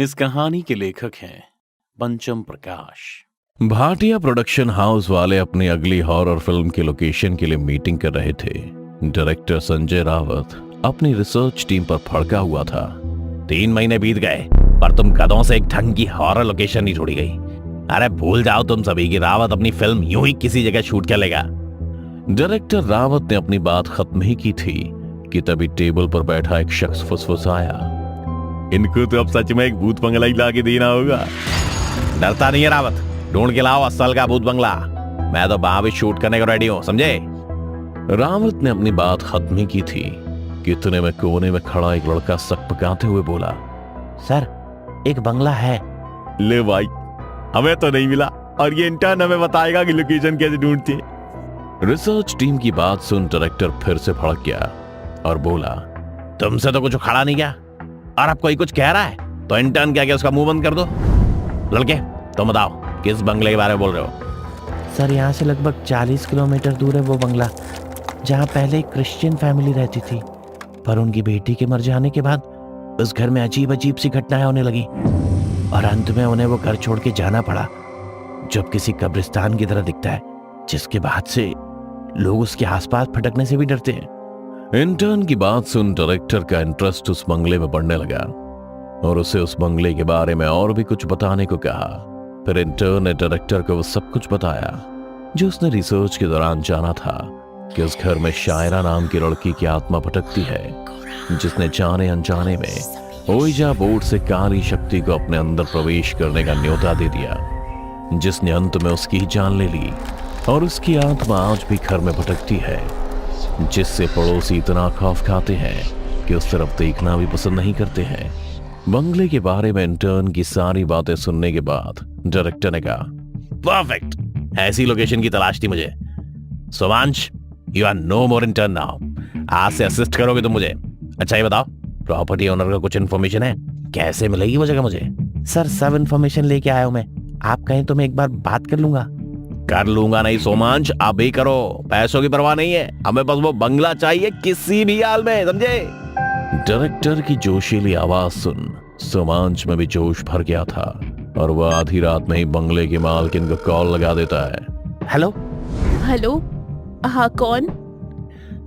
इस कहानी के लेखक हैं पंचम प्रकाश। भाटिया प्रोडक्शन हाउस वाले अपनी अगली हॉरर फिल्म की लोकेशन के लिए मीटिंग कर रहे थे। डायरेक्टर संजय रावत अपनी रिसर्च टीम पर भड़का हुआ था। 3 महीने बीत गए पर तुम कदों से एक ढंग की हॉरर लोकेशन नहीं छोड़ी गई। अरे भूल जाओ तुम सभी की रावत अपनी फिल्म यूं ही किसी जगह शूट कर लेगा। डायरेक्टर रावत ने अपनी बात खत्म ही की थी कि तभी टेबल पर बैठा एक शख्स फुसफुसाया, इनको तो अब सच में एक भूत बंगला ही ला के देना होगा। डरता नहीं है रावत, ढूंढ के लाओ असल का भूत बंगला। मैं तो वहां भी शूट करने को रेडी हूं, समझे। रावत ने अपनी बात खत्म ही की थी कि इतने में कोने में खड़ा एक लड़का सकपकाते हुए बोला, सर एक बंगला है। ले भाई, हमें तो नहीं मिला और ये इंटर्न हमें बताएगा कि लोकेशन कैसे ढूंढती है। रिसर्च टीम की बात सुन डायरेक्टर फिर से भड़क गया और बोला, तुमसे तो कुछ खड़ा नहीं गया और अब कोई कुछ कह रहा है तो इंटर्न क्या उसका मुंह बंद कर दो। लड़के तुम बताओ किस बंगले के बारे में बोल रहे हो। सर यहाँ से लगभग 40 किलोमीटर दूर है वो बंगला जहाँ पहले एक क्रिश्चियन फैमिली रहती थी, पर उनकी बेटी के मर जाने के बाद उस घर में अजीब अजीब सी घटनाएं होने लगी और अंत में उन्हें वो घर छोड़ के जाना पड़ा, जो अब किसी कब्रिस्तान की तरह दिखता है, जिसके बाद से लोग उसके आसपास भटकने से भी डरते हैं। इंटर्न की बात सुन डायरेक्टर का इंटरेस्ट उस बंगले में बढ़ने लगा और उसे उस बंगले के बारे में और भी कुछ बताने को कहा। फिर इंटर्न ने डायरेक्टर को वो सब कुछ बताया जो उसने रिसर्च के दौरान जाना था कि उस घर में शायरा नाम की लड़की की आत्मा भटकती है, जिसने जाने अनजाने में ओइजा बोर्ड से काली शक्ति को अपने अंदर प्रवेश करने का न्योता दे दिया, जिसने अंत में उसकी जान ले ली और उसकी आत्मा आज भी घर में भटकती है, जिससे पड़ोसी इतना खौफ खाते हैं कि उस तरफ देखना भी पसंद नहीं करते हैं। बंगले के बारे में इंटर्न की सारी बातें सुनने के बाद डायरेक्टर ने कहा, परफेक्ट, ऐसी लोकेशन की तलाश थी मुझे। Somansh, you are no more intern now. आज से असिस्ट करोगे तुम मुझे। अच्छा ये बताओ, प्रॉपर्टी ओनर का कुछ इन्फॉर्मेशन है? कैसे मिलेगी वो जगह मुझे? सर सब इन्फॉर्मेशन लेके आया हूँ मैं, आप कहें तो मैं एक बार बात कर लूंगा। कर लूंगा नहीं सोमांश, आप ही करो, पैसों की परवाह नहीं है, हमें बस वो बंगला चाहिए किसी भी हाल में, समझे। डायरेक्टर की जोशीली आवाज सुन सोमांश में भी जोश भर गया था और वह आधी रात में ही बंगले के मालकिन को कॉल लगा देता है। हेलो हेलो, हाँ कौन?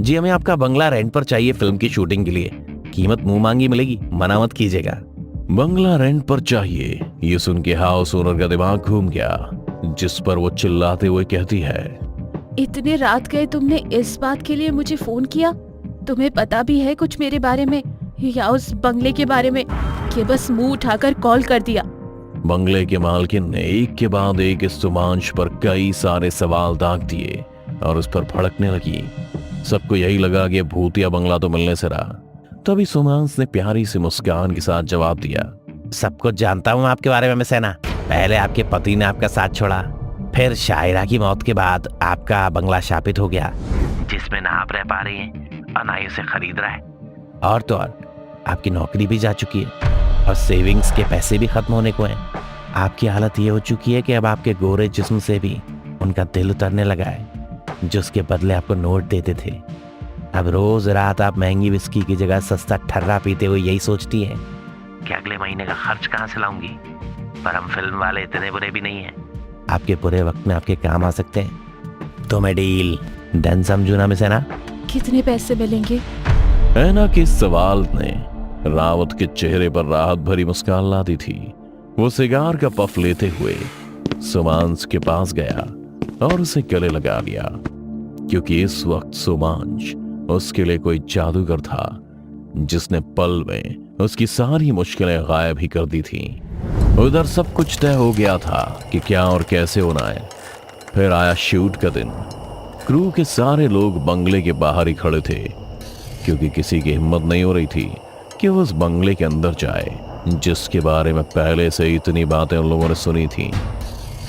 जी, हमें आपका बंगला रेंट पर चाहिए फिल्म की शूटिंग के लिए। कीमत मुंह मांगी मिलेगी, मना मत कीजिएगा। बंगला रेंट पर चाहिए, ये सुन के हाउस ओनर का दिमाग घूम गया, जिस पर वो चिल्लाते हुए कहती है, इतने रात गए तुमने इस बात के लिए मुझे फोन किया? तुम्हें पता भी है कुछ मेरे बारे में या उस बंगले के बारे में कि बस मुंह उठाकर कॉल कर दिया? बंगले के मालकिन ने एक के बाद एक इस सोमांश पर कई सारे सवाल दाग दिए और उस पर भड़कने लगी। सबको यही लगा कि भूतिया बंगला तो मिलने से रहा। तभी सोमांश ने प्यारी सी मुस्कान के साथ जवाब दिया, सब कुछ जानता हूँ आपके बारे में मिसेना। पहले आपके पति ने आपका साथ छोड़ा, फिर शायरा की मौत के बाद आपका बंगला शापित हो गया, जिसमें ना आप रह पा रही हैं और ना ही उसे खरीद रहा है। और तो और आपकी नौकरी भी जा चुकी है और सेविंग्स के पैसे भी खत्म होने को हैं। आपकी हालत ये हो चुकी है कि अब आपके गोरे जिस्म से भी उनका दिल उतरने लगा है, जो उसके बदले आपको नोट देते थे। अब रोज रात आप महंगी विस्की की जगह सस्ता ठर्रा पीते हुए यही सोचती है कि अगले महीने का खर्च कहाँ से लाऊंगी। पर हम फिल्म वाले इतने बुरे भी नहीं हैं, आपके बुरे वक्त में आपके काम आ सकते हैं। तो मैं डील डन समझू ना मिसेना? कितने पैसे मिलेंगे? ऐना के सवाल ने रावत के चेहरे पर राहत भरी मुस्कान ला दी थी। वो सिगार का पफ लेते हुए सोमांश के पास गया और उसे गले लगा लिया, क्योंकि इस वक्त सोमांश उसके लिए कोई जादूगर था जिसने पल में उसकी सारी मुश्किलें गायब ही कर दी थी। उधर सब कुछ तय हो गया था कि क्या और कैसे होना है। फिर आया शूट का दिन। क्रू के सारे लोग बंगले के बाहर ही खड़े थे, क्योंकि किसी की हिम्मत नहीं हो रही थी कि वो उस बंगले के अंदर जाए, जिसके बारे में पहले से इतनी बातें उन लोगों ने सुनी थी।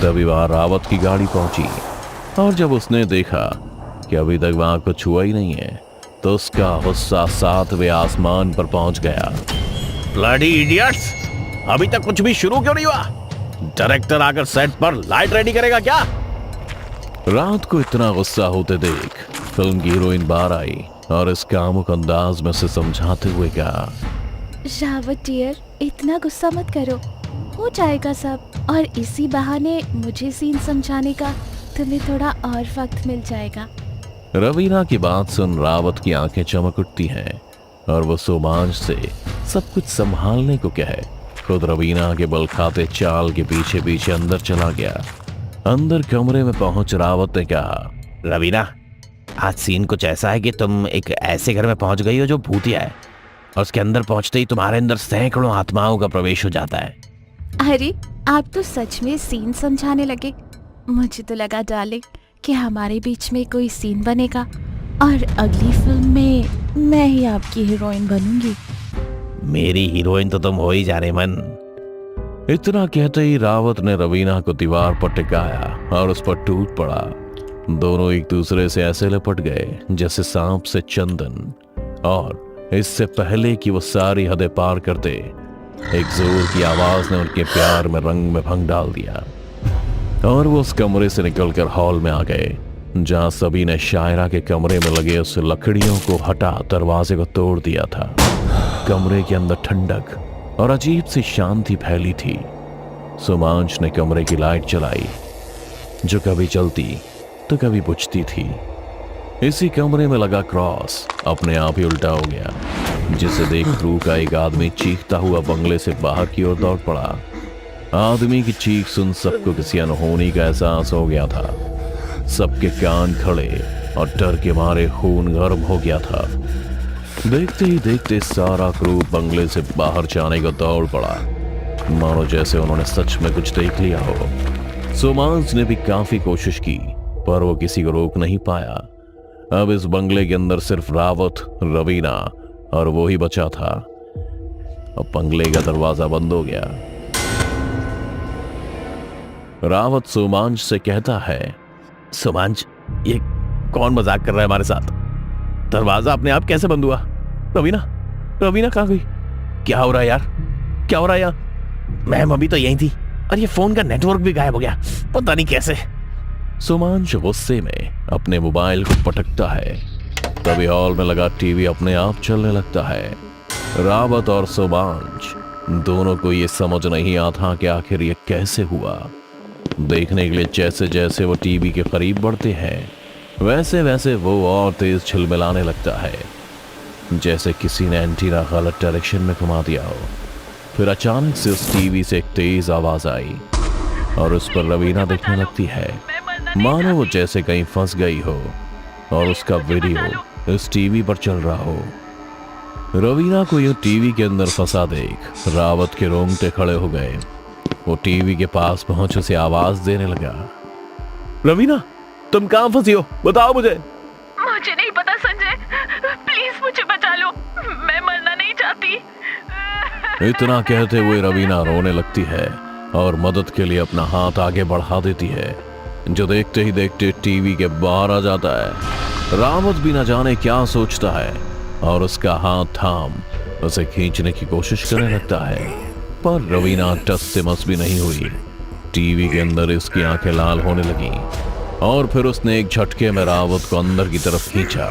तभी वहां रावत की गाड़ी पहुंची और जब उसने देखा कि अभी तक वहां कुछ हुआ ही नहीं है, तो उसका गुस्सा 7वें आसमान पर पहुंच गया। ब्लडी इडियट्स, अभी तक कुछ भी शुरू क्यों नहीं हुआ? डायरेक्टर आकर सेट पर लाइट रेडी करेगा क्या? रात को इतना गुस्सा होते देख फिल्म की हीरोइन बाहर आई और इस कामुक अंदाज में से समझाते हुए कहा, रावत डियर, इतना गुस्सा मत करो, हो जाएगा सब। और इसी बहाने मुझे सीन समझाने का तुम्हें थोड़ा और वक्त मिल जाएगा। रवीना की बात सुन रावत की आंखें चमक उठती हैं और वो सोमांश से सब कुछ संभालने को कहे खुद रवीना के बल खाते चाल के पीछे पीछे अंदर चला गया। अंदर कमरे में पहुंच रावत ने कहा, रवीना, आज सीन कुछ ऐसा है कि तुम एक ऐसे घर में पहुंच गई हो जो भूतिया है, और उसके अंदर पहुंचते ही तुम्हारे अंदर सैकड़ों आत्माओं का प्रवेश हो जाता है। अरे आप तो सच में सीन समझाने लगे। मुझे तो लगा डार्लिंग कि हमारे बीच में कोई सीन बनेगा और अगली फिल्म में मैं ही आपकी हीरोइन बनूंगी। मेरी हीरोइन तो तुम हो ही जाने मन। इतना कहते ही रावत ने रवीना को दीवार पर टिकाया और उस पर टूट पड़ा। दोनों एक दूसरे से ऐसे लिपट गए जैसे सांप से चंदन, और इससे पहले कि वो सारी हदें पार करते, एक जोर की आवाज ने उनके प्यार में रंग में भंग डाल दिया और वो उस कमरे से निकलकर हॉल में आ गए जहां सभी ने शायरा के कमरे में लगे उस लकड़ियों को हटा दरवाजे को तोड़ दिया था। कमरे के अंदर ठंडक और अजीब सी शांति फैली थी। सोमांश ने कमरे की लाइट जलाई जो कभी चलती तो कभी बुझती थी। इसी कमरे में लगा क्रॉस अपने आप ही उल्टा हो गया, जिसे देख क्रू का एक आदमी चीखता हुआ बंगले से बाहर की ओर दौड़ पड़ा। आदमी की चीख सुन सबको किसी अनहोनी का एहसास हो गया था। सबके कान खड़े और डर के मारे खून गर्म हो गया था। देखते ही देखते सारा क्रू बंगले से बाहर जाने को दौड़ पड़ा, मानो जैसे उन्होंने सच में कुछ देख लिया हो। सोमांश ने भी काफी कोशिश की पर वो किसी को रोक नहीं पाया। अब इस बंगले के अंदर सिर्फ रावत, रवीना और वो ही बचा था। अब बंगले का दरवाजा बंद हो गया। रावत सोमांश से कहता है, सोमांश, ये कौन मजाक कर रहा है हमारे साथ? दरवाजा अपने आप कैसे बंद हुआ? रवीना, रवीना कहाँ गई? क्या हो रहा है यार? क्या हो रहा है यार? मैम अभी तो यहीं थी और ये फोन का नेटवर्क भी गायब हो गया, पता नहीं कैसे। सोमांश गुस्से में अपने मोबाइल को पटकता है। तभी हॉल में लगा टीवी अपने आप चलने लगता है। रावत और सोमांश दोनों को ये समझ नहीं आता कि आखिर ये कैसे हुआ। देखने के लिए जैसे जैसे वो टीवी के करीब बढ़ते हैं वैसे वैसे वो और तेज छिलमिलाने लगता है, जैसे किसी ने एंटीना गलत डायरेक्शन में घुमा दिया हो। फिर अचानक से उस टीवी से एक तेज आवाज आई और उस पर रवीना दिखने लगती है, मानो वो जैसे कहीं फंस गई हो और उसका वीडियो इस टीवी पर चल रहा हो। रवीना को यूं टीवी के अंदर फंसा देख रावत के रोंगटे खड़े हो गए। वो टीवी के पास पहुंच उसे आवाज देने लगा, रवीना, तुम कहां फंसी हो? बताओ मुझे। मुझे नहीं पता संजय, प्लीज मुझे बचा लो, मैं मरना नहीं चाहती। इतना कहते हुए रवीना रोने लगती है और मदद के लिए अपना हाथ आगे बढ़ा देती है, जो देखते ही देखते टीवी के बाहर आ जाता है। रावत भी न जाने क्या सोचता है और उसका हाथ थाम उसे खींचने की कोशिश करने लगता है, पर रवीना टस से मस भी नहीं हुई। टीवी के अंदर इसकी आंखें लाल होने लगी और फिर उसने एक झटके में रावत को अंदर की तरफ खींचा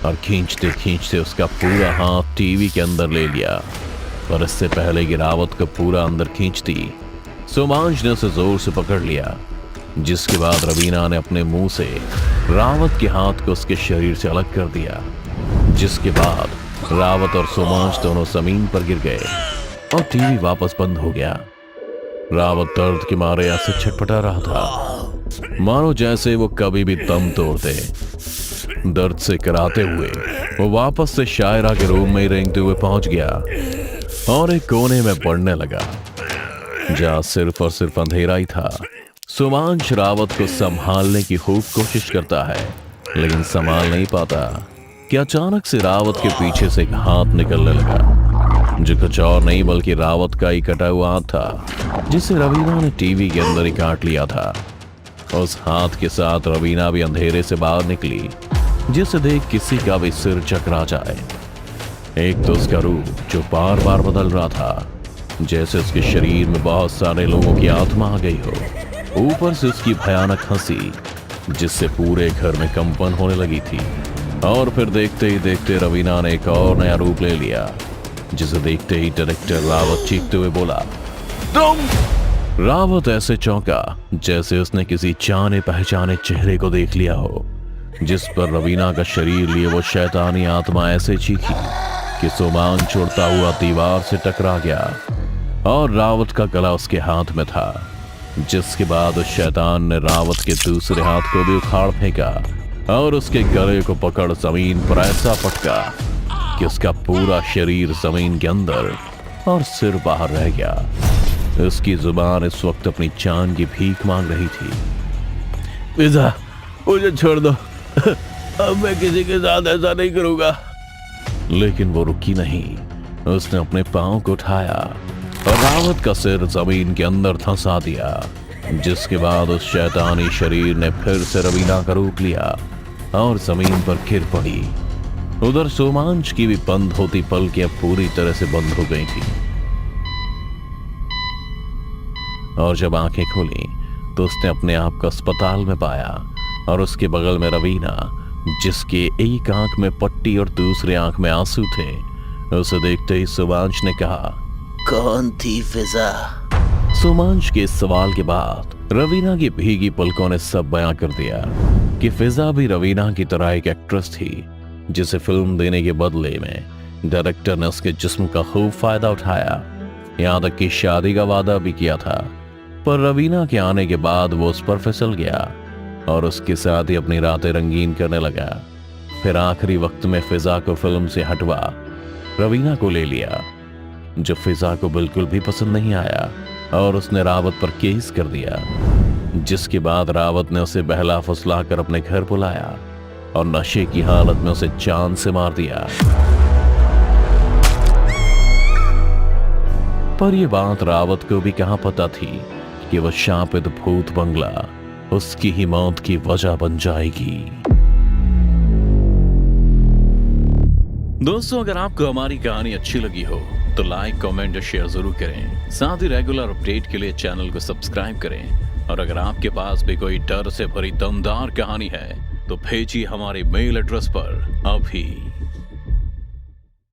और खींचते खींचते उसका पूरा हाथ टीवी के अंदर ले लिया। पर इससे पहले कि रावत को पूरा अंदर खींचती, सोमांश ने उसे जोर से पकड़ लिया, जिसके बाद रवीना ने अपने मुंह से रावत के हाथ को उसके शरीर से अलग कर दिया, जिसके बाद रावत और सोमांश दोनों जमीन पर गिर गए और टीवी वापस बंद हो गया। रावत दर्द के मारे ऐसे छटपटा रहा था मानो जैसे वो कभी भी दम तोड़ दे। दर्द से कराते हुए वो वापस से शायरा के रूम में ही रेंगते हुए पहुंच गया और एक कोने में पड़ने लगा जहां सिर्फ और सिर्फ अंधेरा ही था। सोमांश रावत को संभालने की खूब कोशिश करता है लेकिन संभाल नहीं पाता कि अचानक से रावत के पीछे से एक हाथ निकलने लगा, जो कुछ और नहीं बल्कि रावत का ही कटा हुआ हाथ था, जिसे रवीना ने टीवी के अंदर ही काट लिया था। उस हाथ के साथ रवीना भी अंधेरे से बाहर निकली, जिसे देख किसी का भी सिर चकरा जाए। एक तो उसका रूप जो बार बार बदल रहा था, जैसे उसके शरीर में बहुत सारे लोगों की आत्मा आ गई हो। ऊपर से उसकी भयानक हंसी, जिससे पूरे घर में कंपन होने लगी थी। और फिर देखते ही देखते रवीना ने एक और नया रूप ले लिया जिसे देखते ही डायरेक्टर रावत चीखते हुए बोला, तुम! रावत ऐसे चौंका जैसे उसने किसी जाने पहचाने चेहरे को देख लिया हो, जिस पर रवीना का शरीर लिए वो शैतानी आत्मा ऐसे चीखी कि सोमांश उड़ता हुआ दीवार से टकरा गया और रावत का गला उसके हाथ में था। जिसके बाद उस शैतान ने रावत के दूसरे हाथ को भी उखाड़ फेंका और उसके गले को पकड़ जमीन पर ऐसा पटका कि उसका पूरा शरीर जमीन के अंदर और सिर बाहर रह गया। उसकी जुबान इस वक्त अपनी जान की भीख मांग रही थी। फिजा, मुझे छोड़ दो, अब मैं किसी के साथ ऐसा नहीं करूंगा। लेकिन वो रुकी नहीं। उसने अपने पांव को उठाया और रावत का सिर जमीन के अंदर धंसा दिया, जिसके बाद उस शैतानी शरीर ने फिर से रवीना का रूप लिया और जमीन पर गिर पड़ी। उधर सोमांश की भी बंद होती पलकें पूरी तरह से बंद हो गई थी और जब आंखें खोली तो उसने अपने आप को अस्पताल में पाया और उसके बगल में रवीना, जिसके एक आंख में पट्टी और दूसरे आंख में आंसू थे। उसे देखते ही सोमांश ने कहा, कौन थी फिजा? सोमांश के इस सवाल के बाद रवीना की भीगी पलकों ने सब बयां कर दिया कि फिजा भी रवीना की तरह एक एक्ट्रेस थी, जिसे फिल्म देने के बदले में डायरेक्टर ने उसके जिस्म का खूब फायदा उठाया, यहां तक कि शादी का वादा भी किया था। पर रवीना के आने के बाद वो उस पर फिसल गया और उसके साथ ही अपनी रातें रंगीन करने लगा। फिर आखिरी वक्त में फिजा को फिल्म से हटवा रवीना को ले लिया, जो फिजा को बिल्कुल भी पसंद नहीं आया और उसने रावत पर केस कर दिया। जिसके बाद रावत ने उसे बहला फुसला कर अपने घर बुलाया और नशे की हालत में उसे जान से मार दिया। पर यह बात रावत को भी कहां पता थी कि वह शापित भूत बंगला उसकी ही मौत की वजह बन जाएगी। दोस्तों, अगर आपको हमारी कहानी अच्छी लगी हो तो लाइक, कमेंट और शेयर जरूर करें। साथ ही रेगुलर अपडेट के लिए चैनल को सब्सक्राइब करें। और अगर आपके पास भी कोई डर से भरी दमदार कहानी है तो भेजिए हमारे मेल एड्रेस पर अभी।